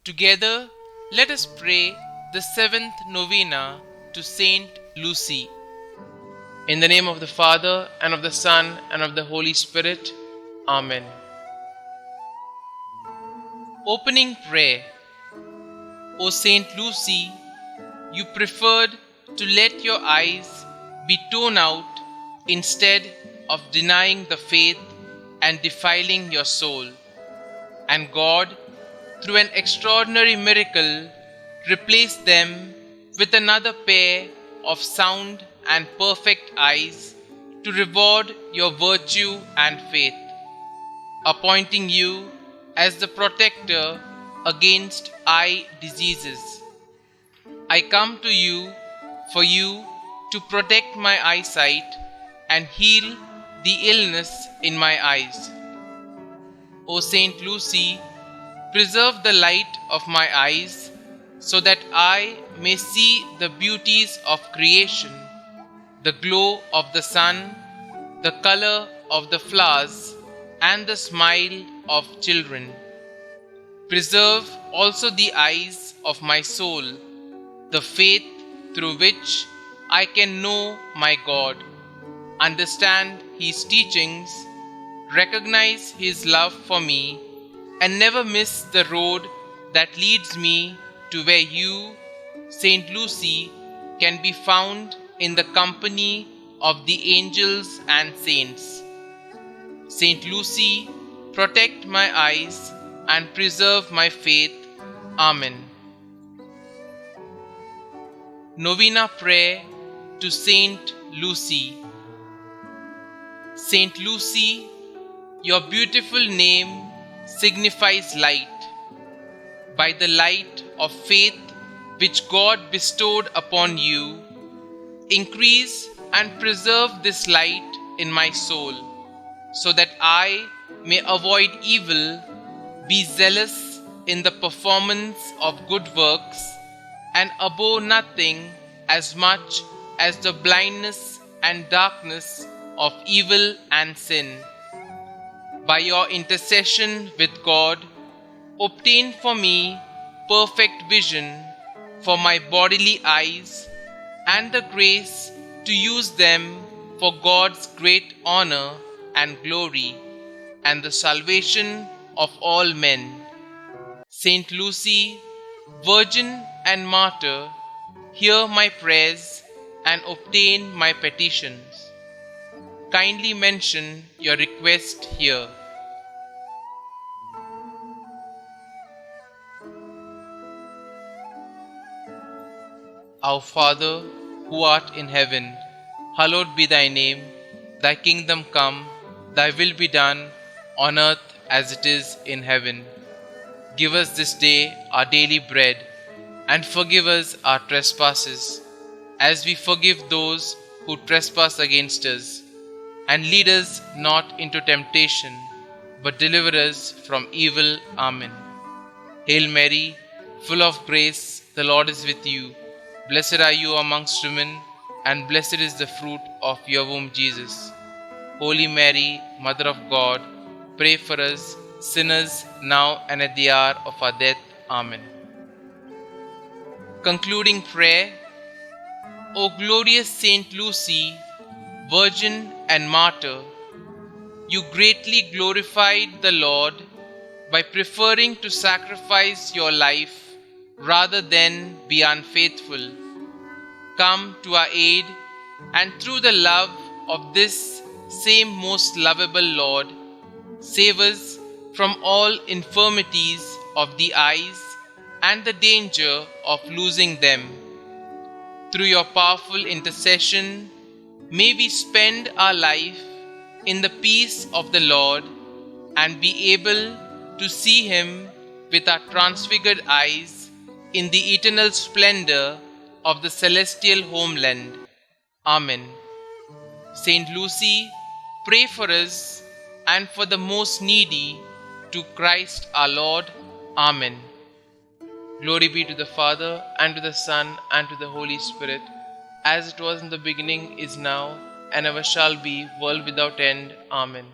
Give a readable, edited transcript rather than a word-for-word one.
Together, let us pray the seventh novena to Saint Lucy. In the name of the Father, and of the Son, and of the Holy Spirit. Amen. Opening prayer. O Saint Lucy, you preferred to let your eyes be torn out instead of denying the faith and defiling your soul. And God, through an extraordinary miracle, replaced them with another pair of sound and perfect eyes to reward your virtue and faith, appointing you as the protector against eye diseases. I come to you for you to protect my eyesight and heal the illness in my eyes. O Saint Lucy, preserve the light of my eyes so that I may see the beauties of creation, the glow of the sun, the color of the flowers, and the smile of children. Preserve also the eyes of my soul, the faith through which I can know my God, understand His teachings, recognize His love for me, and never miss the road that leads me to where you, Saint Lucy, can be found in the company of the angels and saints. Saint Lucy, protect my eyes and preserve my faith. Amen. Novena Prayer to Saint Lucy. Saint Lucy, your beautiful name signifies light. By the light of faith which God bestowed upon you, increase and preserve this light in my soul, so that I may avoid evil, be zealous in the performance of good works, and abhor nothing as much as the blindness and darkness of evil and sin. By your intercession with God, obtain for me perfect vision for my bodily eyes and the grace to use them for God's great honor and glory and the salvation of all men. Saint Lucy, Virgin and Martyr, hear my prayers and obtain my petitions. Kindly mention your request here. Our Father, who art in heaven, hallowed be thy name. Thy kingdom come, thy will be done, on earth as it is in heaven. Give us this day our daily bread, and forgive us our trespasses, as we forgive those who trespass against us. And lead us not into temptation, but deliver us from evil. Amen. Hail Mary, full of grace, the Lord is with you. Blessed are you amongst women, and blessed is the fruit of your womb, Jesus. Holy Mary, Mother of God, pray for us sinners now and at the hour of our death. Amen. Concluding prayer. O glorious Saint Lucy, Virgin and Martyr, you greatly glorified the Lord by preferring to sacrifice your life rather than be unfaithful. Come to our aid, and through the love of this same most lovable Lord, save us from all infirmities of the eyes and the danger of losing them. Through your powerful intercession, may we spend our life in the peace of the Lord and be able to see Him with our transfigured eyes in the eternal splendor of the celestial homeland. Amen. Saint Lucy, pray for us and for the most needy, to Christ our Lord. Amen. Glory be to the Father, and to the Son, and to the Holy Spirit, as it was in the beginning, is now, and ever shall be, world without end. Amen.